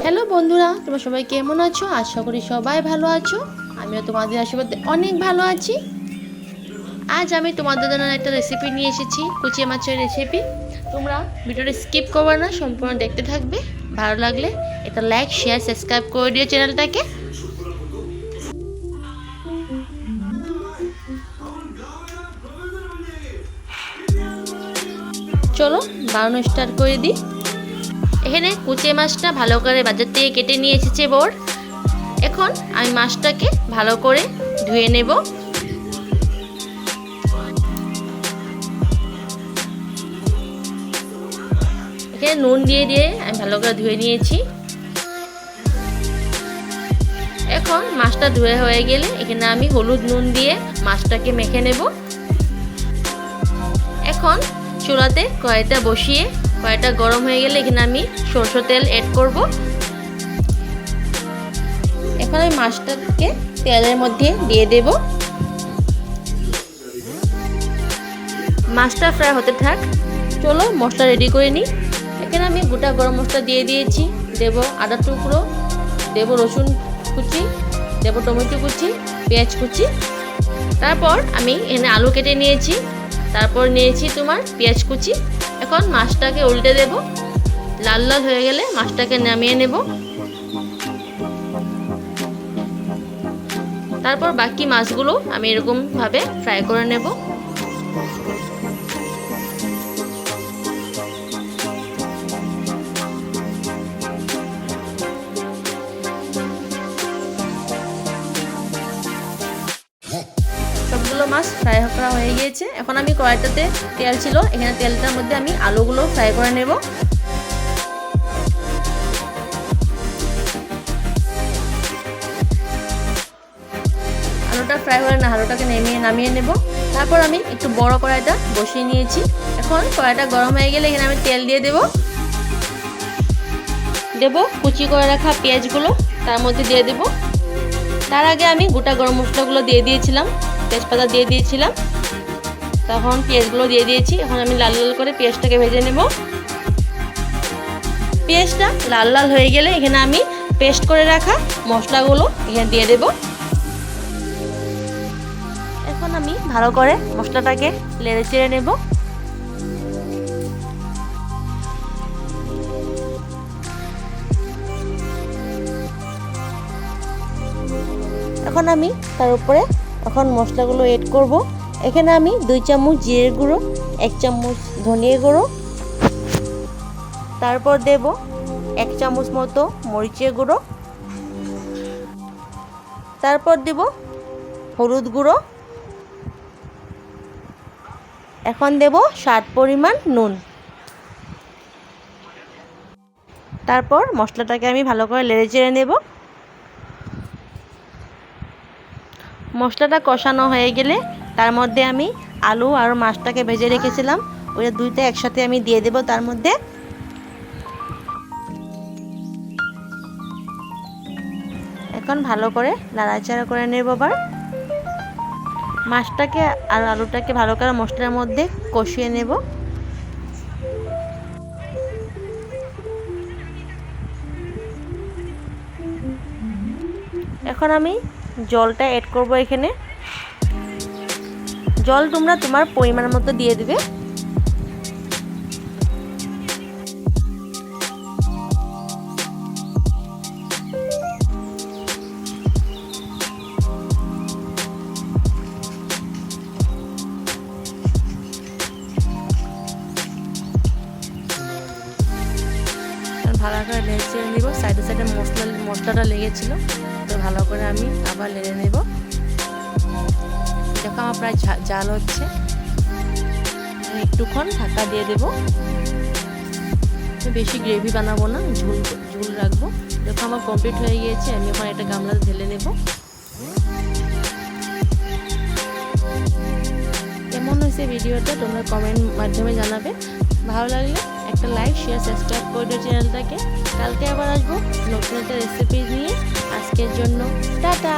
Hello বন্ধুরা, তোমরা সবাই কেমন আছো? আশা করি সবাই ভালো আছো। আমিও তোমাদের আশীর্বাদে অনেক ভালো আছি। আজ আমি তোমাদের জন্য একটা রেসিপি নিয়ে এসেছি, কুচি মাছের রেসিপি। তোমরা ভিডিওটা স্কিপ করবে না, সম্পূর্ণ দেখতে থাকবে। ভালো লাগলে এটা লাইক, শেয়ার, সাবস্ক্রাইব করে দিও চ্যানেলটাকে। চলো বানানো স্টার্ট করে দিই। এখানে কুচি মাছটা ভালো করে বাজার থেকে কেটে নিয়ে এসেছে বোর। এখন আমি মাছটাকে ভালো করে ধুয়ে নেব। এখানে নুন দিয়ে আমি ভালো করে ধুয়ে নিয়েছি। এখন মাছটা ধুয়ে হয়ে গেলে এখানে আমি হলুদ নুন দিয়ে মাছটাকে মেখে নেব। এখন চুলাতে কড়াইটা বসিয়ে কড়াইটা গরম হয়ে গেলে এখানে আমি সরষের তেল অ্যাড করব। এখন আমি মাছটাকে তেলের মধ্যে দিয়ে দেব। মাছটা ফ্রাই হতে থাক, চলো মশলা রেডি করে নিই। এখানে আমি গোটা গরম মশলা দিয়ে দিয়েছি, দেব আদা টুকরো, দেব রসুন কুচি, দেব টমেটো কুচি, পেঁয়াজ কুচি। তারপর আমি এখানে আলু কেটে নিয়েছি, তারপর নিয়েছি তোমার পেঁয়াজ কুচি। এখন মাছটাকে উল্টে দেব। লাল লাল হয়ে গেলে মাছটাকে নামিয়ে নেব। তারপর বাকি মাছগুলো আমি এরকম ভাবে ফ্রাই করে নেব। সবগুলো মাছ ফ্রাই করা হয়ে গিয়েছে। এখন আমি কড়াইটাতে তেল ছিল, এখানে তেলটার মধ্যে আমি আলুগুলো ফ্রাই করে নেব। আলুটা ফ্রাই হলে না আলুটাকে নামিয়ে নেব। তারপর আমি একটু বড় কড়াইটা বসিয়ে নিয়েছি। এখন কড়াইটা গরম হয়ে গেলে এখানে আমি তেল দিয়ে দেব কুচি করে রাখা পেঁয়াজগুলো তার মধ্যে দিয়ে দেব। তার আগে আমি গোটা গরম মশলাগুলো দিয়ে দিয়েছিলাম, তেজপাতা দিয়ে দিয়েছিলাম, তখন পেঁয়াজগুলো দিয়ে দিয়েছি। এখন আমি লাল লাল করে পেঁয়াজটাকে ভেজে নেব। পেঁয়াজটা লাল লাল হয়ে গেলে এখানে আমি পেস্ট করে রাখা মশলাগুলো এখানে দিয়ে দেব। এখন আমি ভালো করে মশলাটাকে নেড়ে চেড়ে নেব। এখন আমি তার উপরে মশলাগুলো এড করব। এখানে আমি 2 চামচ জিরের গুঁড়ো, 1 চামচ ধনিয়া গুঁড়ো, তারপর দেব 1 চামচ মতো মরিচের গুঁড়ো, তারপর দেব হলুদ গুঁড়ো, এখন দেব স্বাদ পরিমাণ নুন। তারপর মশলাটাকে আমি ভালো করে নেড়ে চেড়ে নেব। মশলাটা কষানো হয়ে গেলে তার মধ্যে আমি আলু আর মাছটাকে ভেজে রেখেছিলাম, ওই দুইটা একসাথে আমি দিয়ে দেব তার মধ্যে। এখন ভালো করে নাড়াচাড়া করে নেব। আবার মাছটাকে আর আলুটাকে ভালো করে মশলার মধ্যে কষিয়ে নেব। এখন আমি জলটা অ্যাড করব। এখানে জল তোমরা তোমার পরিমাণ মতো দিয়ে দেবে। ভালো করে নেড়ে নেব। সাইডে সাইডে মশলাটা লেগেছিল, তো ভালো করে আমি আবার নেড়ে নেব। দেখো আমার প্রায় জাল হচ্ছে, একটুক্ষণ ঢাকা দিয়ে দেব। বেশি গ্রেভি বানাবো না, ঝোল রাখবো। দেখো আমার কমপ্লিট হয়ে গিয়েছে। আমি এখন একটা গামলাতে ঢেলে নেব। কেমন হয়েছে ভিডিওটা তোমরা কমেন্ট মাধ্যমে জানাবে। ভালো লাগলে একটা লাইক, শেয়ার, সাবস্ক্রাইব করে দিও চ্যানেলটাকে। কালকে আবার আসবো নতুন একটা রেসিপি নিয়ে। আজকের জন্য টাটা।